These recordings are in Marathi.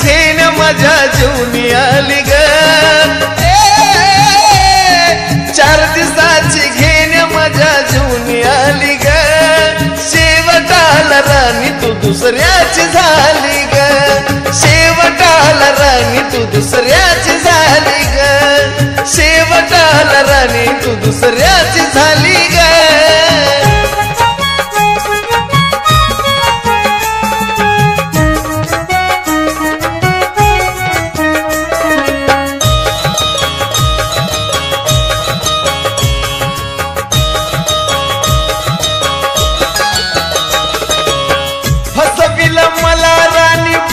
घेण माझ्या जीवनी आली ग 4 दिवसाची घेण माझ्या जीवनी आली ग शेवटाला राणी तू दुसऱ्याची झाली ग शेवटाला राणी तू दुसऱ्याची झाली ग शेवटाला राणी तू दुसऱ्याची झाली ग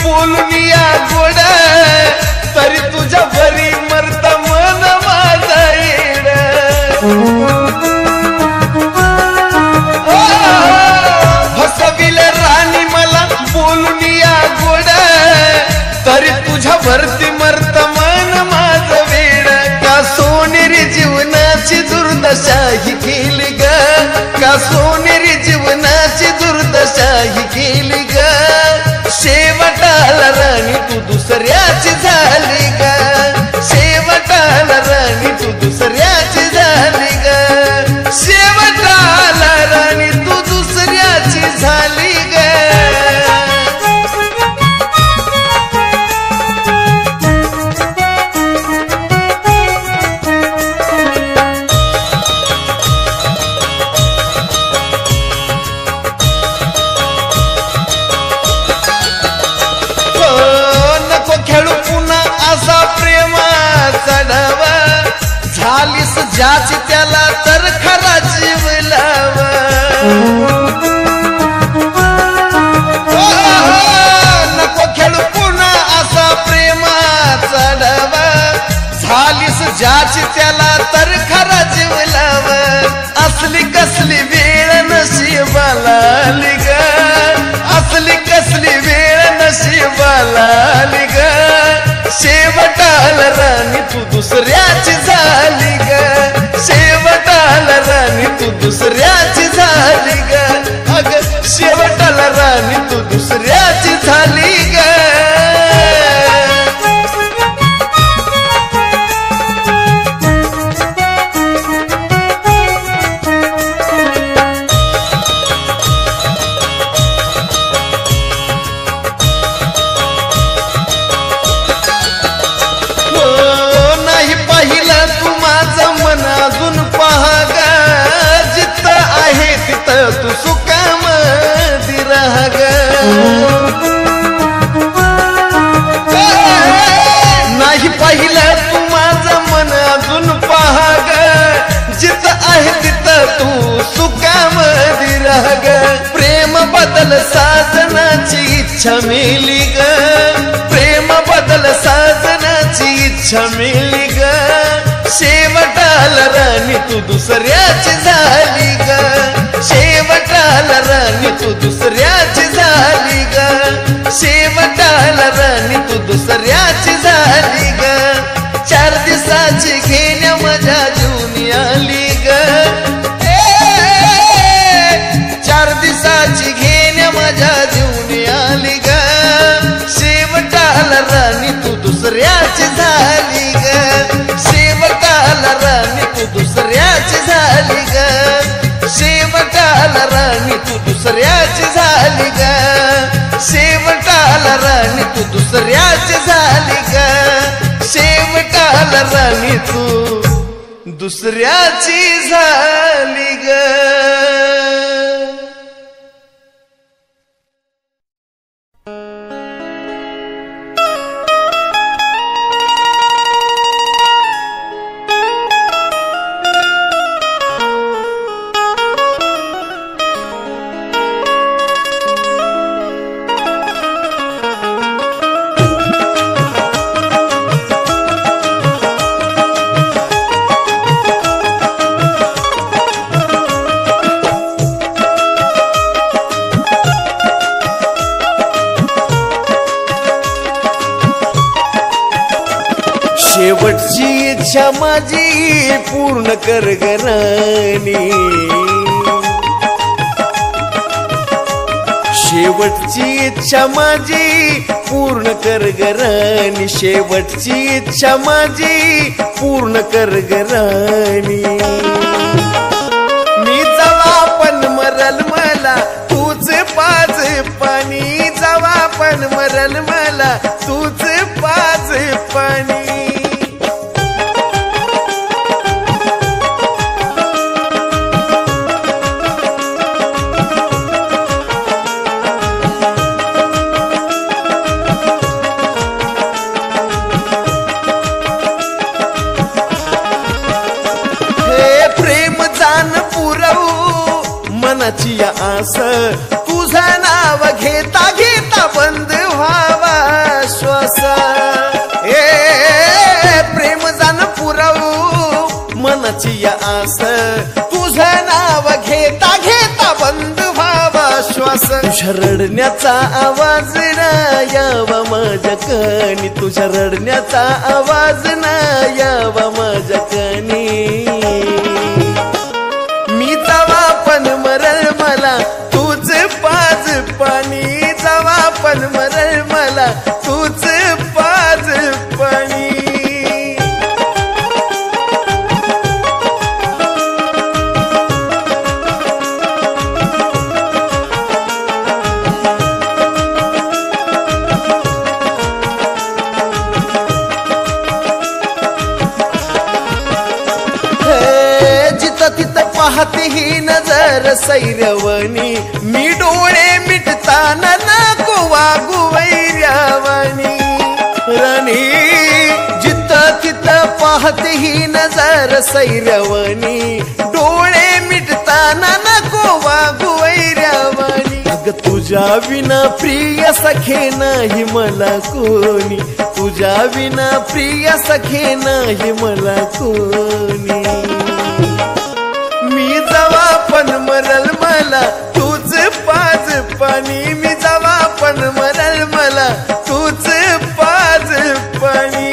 बोलून या गोड तरी तुझ्या भरी मरत मन माझा येड फसविल राणी मला बोलून या गोड तरी तुझ्या भरती मरत मन माझं वेड का सोनेरी जीवनाची दुर्दशा ही केली ग का सोनेरी जीवनाची दुर्दशा ही केली ग शेवटाला राणी तू दुसऱ्याची झाली ग शेवटाला राणी तू दुसऱ्याची झाली ग शेवटाला राणी तू दुसऱ्याची झाली ग झालीस ज्याची त्याला तर खरा जीव लाव नको खेळू पुन्हा असा प्रेमाचा डावा झालीस ज्याची त्याला तर खरा जीव लाव असली कसली वेळ नशिबाला आली ग असली कसली वेळ नशिबाला आली ग शेवटाला राणी तू दुसऱ्याची झाली ग शेवटाला राणी तू दुसऱ्याची झाली ग अग शेवटाला राणी तू दुसऱ्याची झाली ग तू सुखामधी राह ग नाही पाहिलं तू माझं मन अजून पहा ग जिथं आहे तिथं तू सुखामधी राह ग प्रेम बदल साजनाची इच्छा मिली ग प्रेम बदल साजनाची इच्छा मिली ग शेवटाला राणी तू दुसऱ्याची झाली ग शेवटाला राणी तू दुसऱ्याची झाली ग शेवटाला राणी तू दुसऱ्याची झाली ग 4 दिवसाची घेण्या माझ्या जीवनी आली ग 4 दिवसाची घेण्या माझ्या जीवनी आली ग शेवटाला राणी तू दुसऱ्याची झाली ग शेवटाला राणी तू दुसऱ्याची झाली ग शेवटाला राणी तू दुसऱ्याची झाली ग शेवटाला राणी तू दुसऱ्याची झाली ग शेवटाला राणी तू दुसऱ्याची झाली ग इच्छा माझी पूर्ण कर ग राणी, शेवटची इच्छा माझी पूर्ण कर ग राणी, शेवटची इच्छा माझी पूर्ण कर ग राणी. मी जवा पण मरल मला तूच पाज पाणी, जवा पण मरल मला तूच पाज पाणी. मनाची आस तुझं नाव घेता घेता बंद व्हावा श्वास, प्रेम जाण पुरवू मनाची आस तुझं नाव घेता घेता बंद व्हावा श्वास. तुझ्या रडण्याचा आवाज ना यावा माझ्या कानी, तुझ्या रडण्याचा आवाज ना यावा माझ्या कानी. मी जवा पण मरल मला तूच पाज पाणी, जवा पण मरल मला तूच पाज पाणी. पाहते ही नजर सैरवणी, मी डोळे मिटताना नको वागू वैर्यावानी राणी. जिथं तिथं पाहते ही नजर सैरवणी, डोळे मिटताना नको वागू वैर्यावानी. अग तुझ्या विना प्रिय सखे नाही मला कोणी, तुझ्या विना प्रिय सखे नाही मला कोणी. मी जवा पण मरल मला तूच पाज पाणी, मी जवा पण मरल मला तूच पाज पाणी.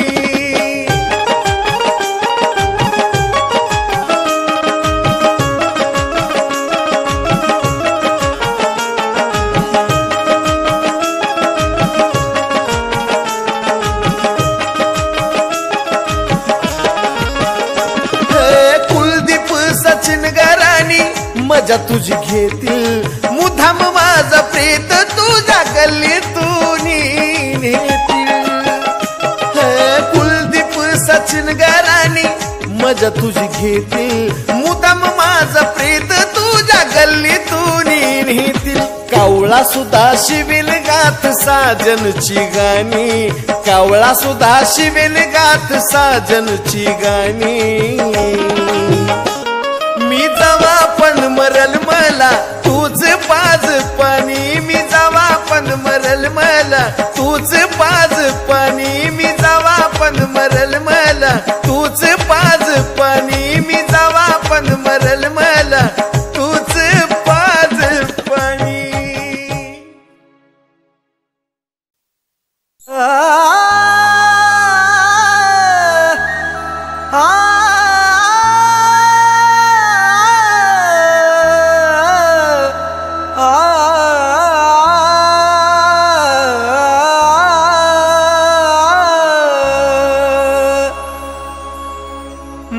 मजा तुझी घेतील मुधाम माझा प्रेत तुझ्या गल्लीतून नेतील. कुलदीप सचिन गराणी मजा तुझी घेतील मुधाम माझा प्रेत तुझ्या गल्लीतून नेतील. कावळा सुद्धा शिवेल गात साजनची गाणी, कावळा सुद्धा शिवेल गात साजनची गाणी. मी जवा पण मरल मला तूच पाज पाणी, मी जवा पण मरल मला तूच पाज पाणी, मी जवा पण मरल मला तूच पाज पाणी, मी जवा पण मरल मला तूच पाज पाणी.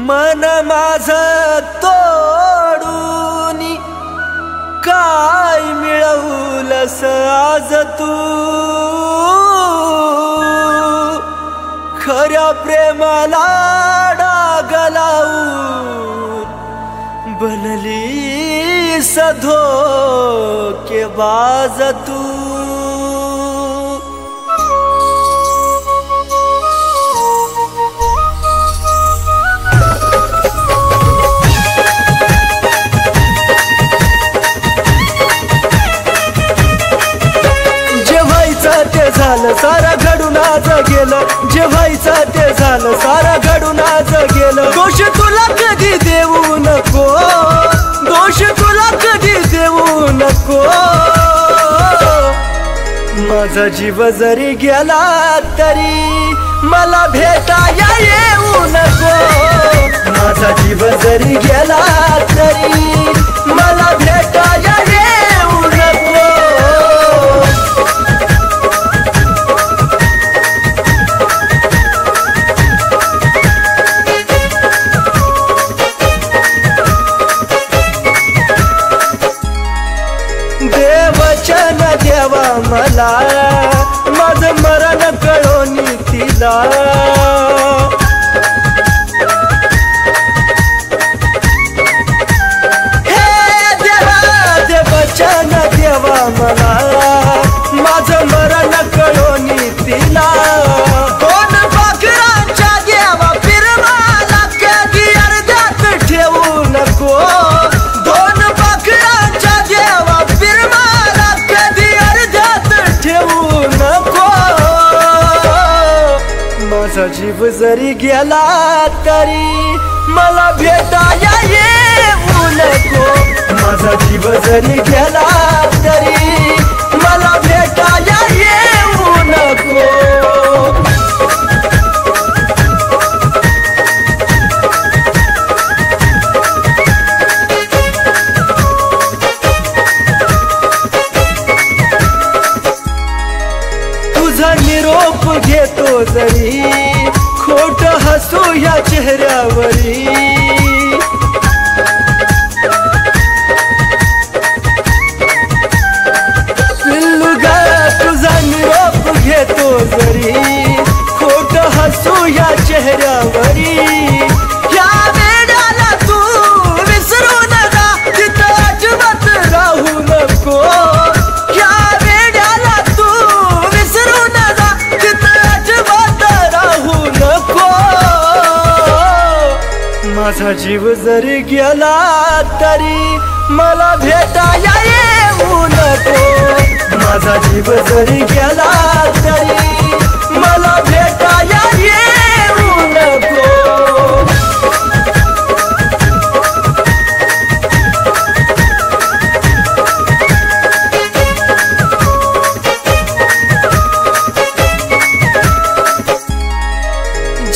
मन माझं तोडून काय मिळवलंस आज तू, खऱ्या प्रेमाला डाग लावून बनलीस धोकेबाज तू. झालं सारा घडून आज गेलं, जे व्हायचं ते झालं सारा घडून आज गेलं. दोष तुला कधी देऊ नको, दोष तुला कधी देऊ नको. माझा जीव जरी गेला तरी मला भेटाया येऊ नको माझा जीव जरी गेला तरी मला भेटाया येऊ नको देवचन देवा मला माझं मरण कळोनी तिला हे देवा देवचन देवा मला माझं मरण कळोनी तिला दोन बकरांच्या देवा फिरवाला कधी अर्ध्यात ठेवू नको दोन बकरांच्या देवा फिरवाला कधी अर्ध्यात ठेवू नको माझा जीव जरी गेला तरी मला भेटाया येऊ नको माझा जीव जरी गेला तरी मला भेटाया येऊ नको तुझा निरोप घेतो जरी खोट हसू या चेहऱ्यावरी पिल्लुगा तुझा निरोप घेतो जरी खोट हसू या चेहऱ्यावरी या वेळाला तू विसरू नका तिथं अजिबात राहू नको या वेळाला तू विसरू नका तिथं अजिबात राहू नको माझा जीव जरी गेला तरी मला भेटाया येऊ नको माझा जीव जरी गेला तरी मला भेटाया येऊ नको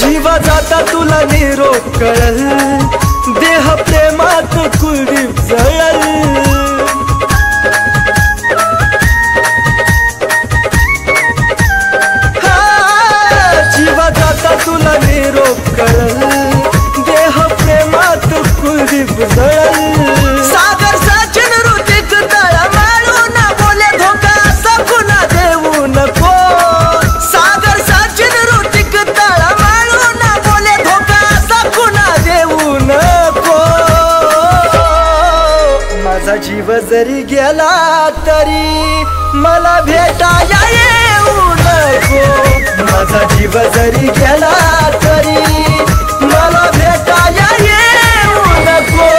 जीवा जाता तुला निरोप कळल देह प्रेमात कुलदीप जळल जीवा जाता तुला निरोप कळल देह प्रेमात कुलदीप जळल सागर सचिन ऋतिक तळा मारून बोले धोका असा कुणा देऊ नको सागर सचिन ऋतिक तळा मारून बोले धोका असा कुणा देऊ नको माझा जीव जरी गेला तरी मला भेटाया येऊ नको माझा जीव जरी गेला तरी मला भेटाया येऊ नको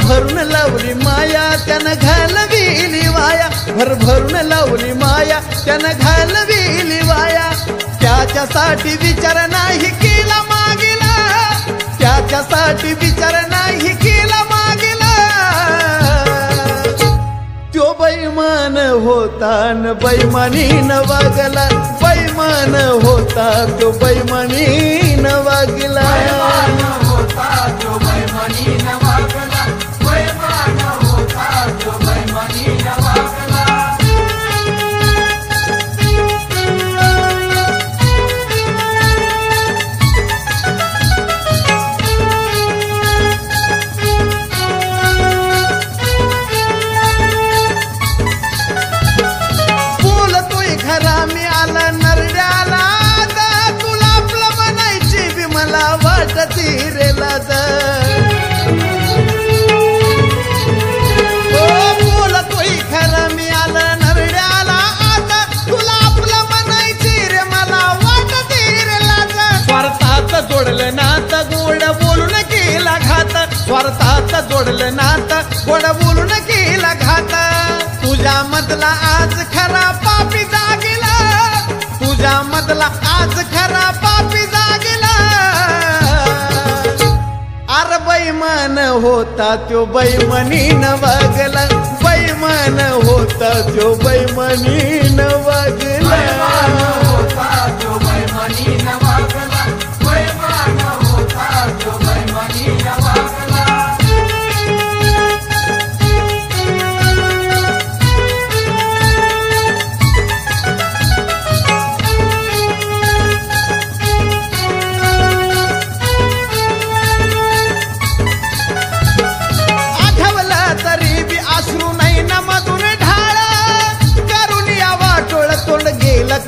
भरून लावली माया त्यानं घालविली वाया, भरभरून लावली माया त्यानं घालविली वाया. त्याच्यासाठी विचार नाही केला मागिला, त्याच्यासाठी विचार नाही केला मागिला. त्यो बैमान होता न बैमानीनं वागला, बैमान होता तो बैमानीनं वागला. स्वार्थात जोडलं नातं गोड बोलून केला घात. तुझ्या मधला आज खरा पापी जागेला, तुझ्या मधला आज खरा पापी जागेला. अरे बैमान होता त्यो बैमानीनं वागला, बैमान होता त्यो बैमानीनं वागला.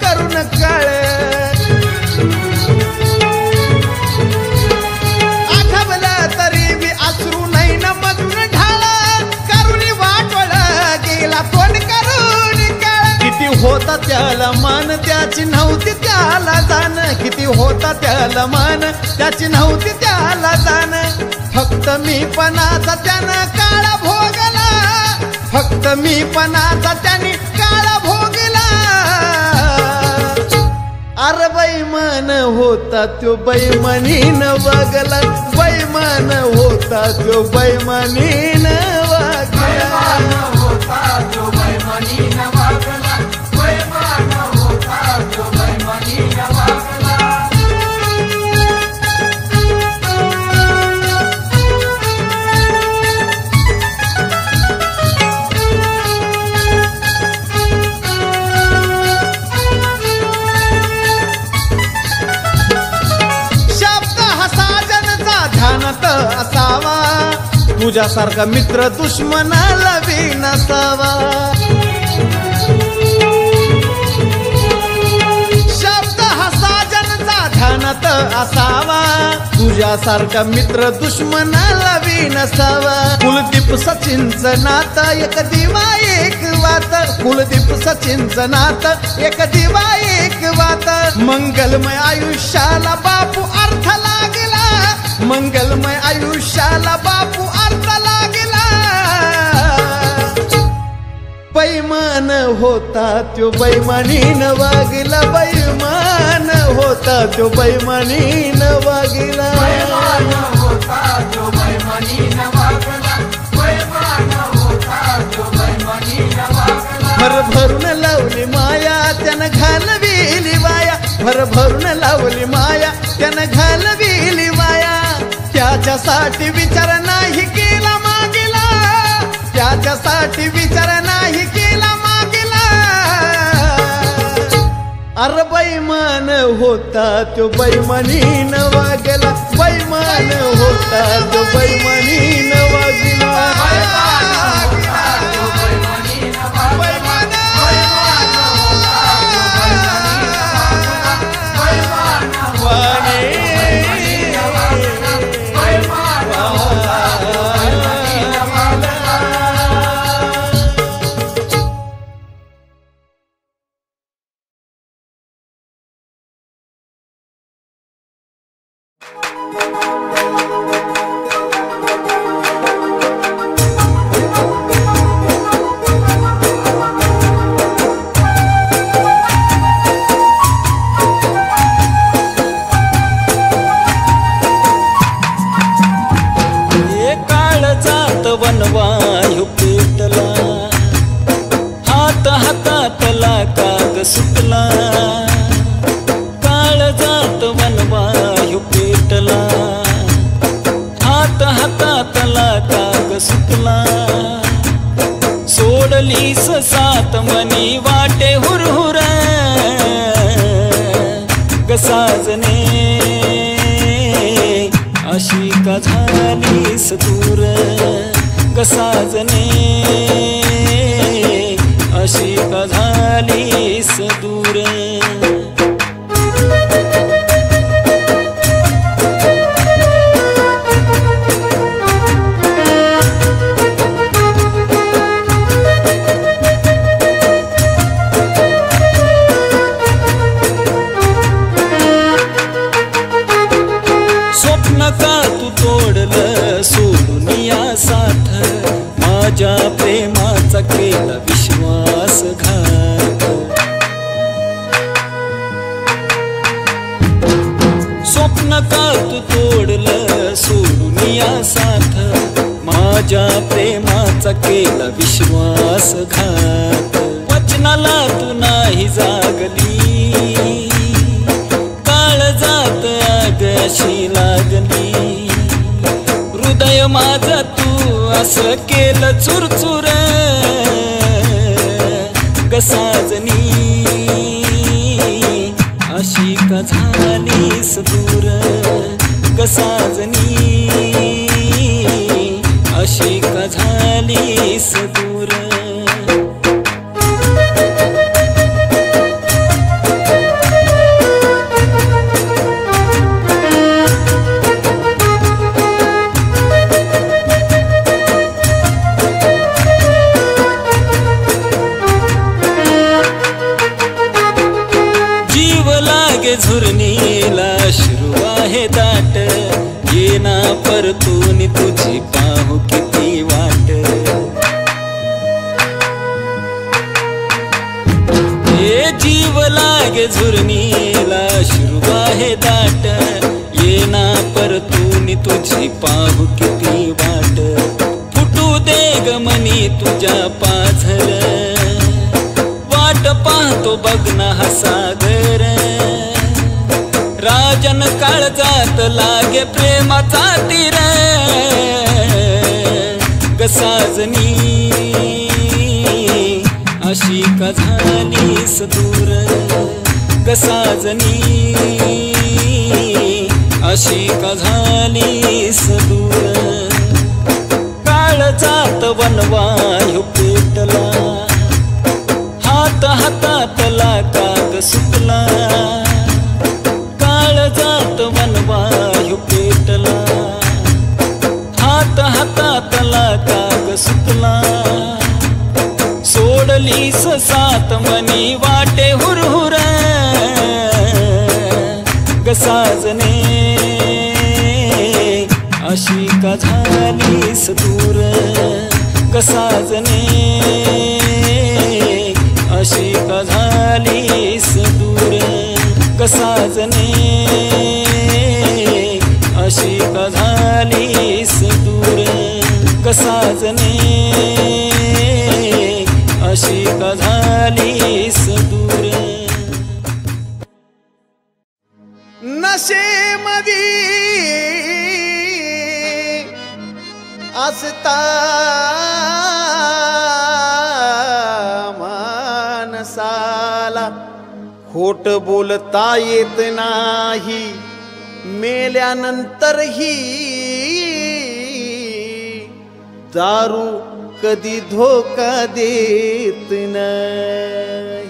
करून काळ आठवलं तरी बी अश्रू नाही न मधून ढाळ, करून वाटोळ गेला कोण करून काळ. किती होता त्याला मान त्याची नव्हती त्याला जाण, किती होता त्याला मान त्याची नव्हती त्याला जाण. फक्त मी पणाचा त्यानं काळा भोगला, फक्त मी पणाचा त्याने काळा भोगला. अरे बैमान होता त्यो बैमानीनं वागला, बैमान होता त्यो बैमानीनं वागला. असावा तुझ्यासारखा मित्र दुश्मनाला बी नसावा. शब्द हा साजनचा ध्यानात असावा, तुझ्यासारखा मित्र दुश्मनाला बी नसावा. कुलदीप सचिनचं नातं एक दिवा एक वात, कुलदीप सचिनचं नातं एक दिवा एक वात. मंगलमय आयुष्याला बापू अर्थ लागला, मंगलमय आयुष्याला बापू अर्थ लागला. बैमान होता त्यो बैमानीनं वागला, बैमान होता त्यो बैमानीनं वागला. भरभरून लावली माया त्यानं घालविली वाया, भरभरून लावली माया त्यानं घालविली वाया. त्याच्यासाठी विचार नाही केला मागिला, त्याच्यासाठी विचार नाही केला मागिला. अरे बैमान होता त्यो बैमानीनं वागला, बैमान होता त्यो बैमानीनं वागला. काळजात वनवायू पेटला, हात हातातला काग सुटला, सोडलीस सात मनी वाटे हुरहुर ग साजने, अशी का झालीस दूर ग साजने, अशी का झालीस दूर. स्वप्न का तू तोडलं सोडून या साथ, माझ्या प्रेमाचा केला विश्वासघात. स्वप्न का तू तोडलं सोडून या साथ, माझ्या प्रेमाचा केला विश्वासघात. वचनाला तू नाही जागली, काळजात आग अशी लागली, हृदय माझं तू असं केलं चुरचुर ग साजनी, अशी का झालीस दूर ग साजनी, अशी का झालीस दूर. झुरणीला अश्रू आहे दाट, येना परतून तुझी पाहू किती वाट. हे जीव लागे झुरणीला अश्रू आहे दाट, येना परतून तुझी पाहू किती वाट. फुटू दे ग मनी तुझ्या पाझर, वाट पाहतो बघ ना हा सागर. राजन काळजात लागे प्रेमाचा तीर ग साजनी, अशी का झालीस दूर ग साजनी, अशी का झालीस दूर. काळजात वनवायू पेटला, हात हातातला काग सुटला, काळजात वनवायू पेटला, हात हातातला काग सुटला, सोडलीस सात मनी वाटे हुरहुर ग साजने, अशी का झालीस दूर ग साजने, अशी का झालीस दूर ग साजने, अशी का झालीस दूर ग साजने, अशी का झालीस दूर. नशेमधी असता माणसाला खोट बोलता येत नाही, मेल्यानंतरही दारू कधी धोका देत नाही.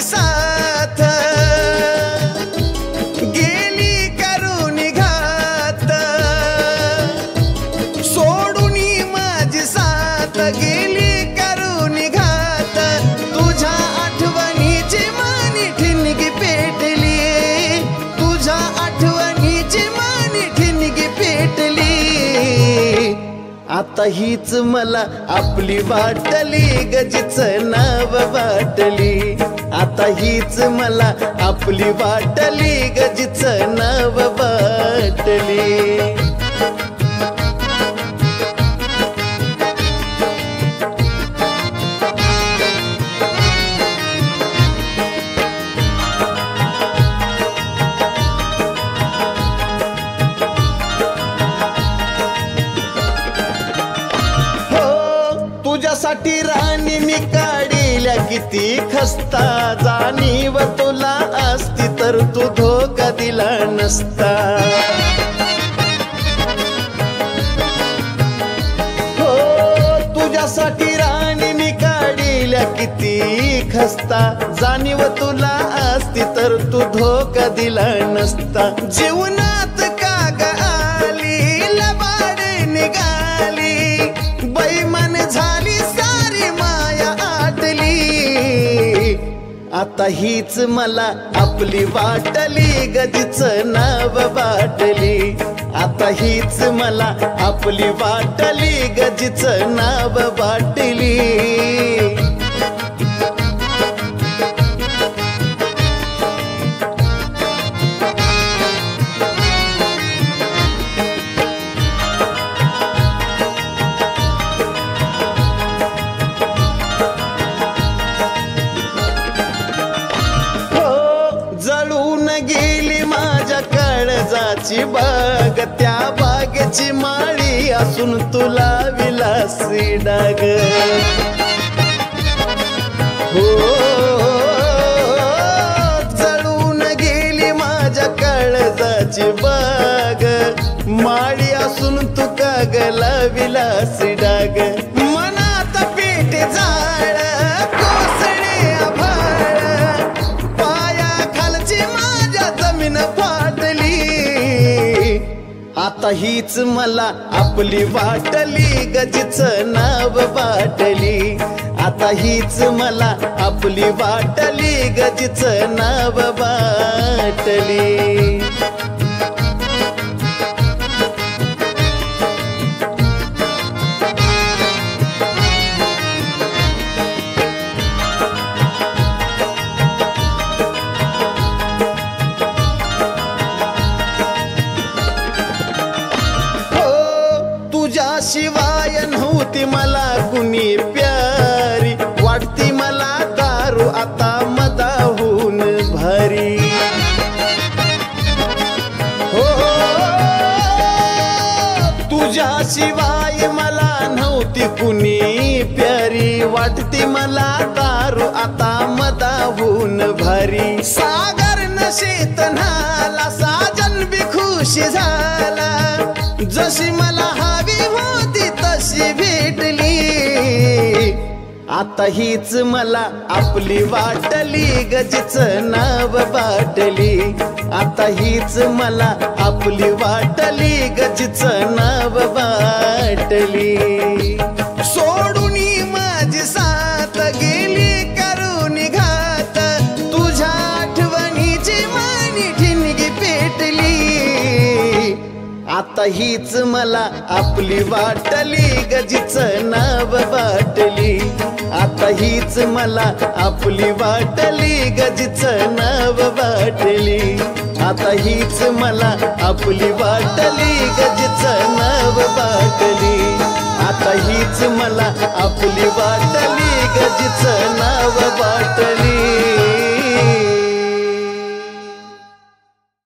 साथ गेली करून घात, आता हीच मला आपली वाटली गजीच नाव वाटली आता हीच मला आपली वाटली गजीच नाव वाटली तुझ्यासाठी राणी मी काढिल्या किती खस्ता जाणीव तुला असती तर तू धोका दिला नसता हो तुझ्यासाठी राणी मी काढिल्या किती खस्ता जाणीव तुला असती तर तू धोका दिला नसता जीवनात का ग आली लबाड निघाली बैमान झाली सारी माया आटली आता हीच मला आपली वाटली गजीच नाव वाटली आता हीच मला आपली वाटली गजीच नाव वाटली काळजाची बाग त्या बागेची माळी असून तुला विलासी डाग हो जळून गेली माझ्या काळजाची बाग माळी असून तू कागला विलासी डाग मनात पेट जाळ कोसळे आभाळ पाया खालची माझ्या जमीन आता हीच मला आपली वाटली गजीच नाव वाटली आता हीच मला आपली वाटली गजीच नाव वाटली शिवाय नव्हती मला कुणी प्यारी वाटती मला दारू आता मदाहून भारी हो तुझ्या शिवाय मला नव्हती कुणी प्यारी वाटती मला दारू आता मदाहून भारी सागर नशेत न्हाला साजन बी खुश झाला जशी मला हवी होती तशी भेटली आता हीच मला आपली वाटली गजीच नाव वाटली आता हीच मला आपली वाटली गजीच नाव वाटली सोडून माझी साथ गेली करून घात तुझ्या आठवणीची मानी ठिणगी पेटली आता हीच मला आपली वाटली गजीच नाव वाटली आता हीच मला आपली वाटली गजीच नाव वाटली आता हीच मला आपली वाटली गजीच नाव वाटली आता हीच मला आपली वाटली गजीच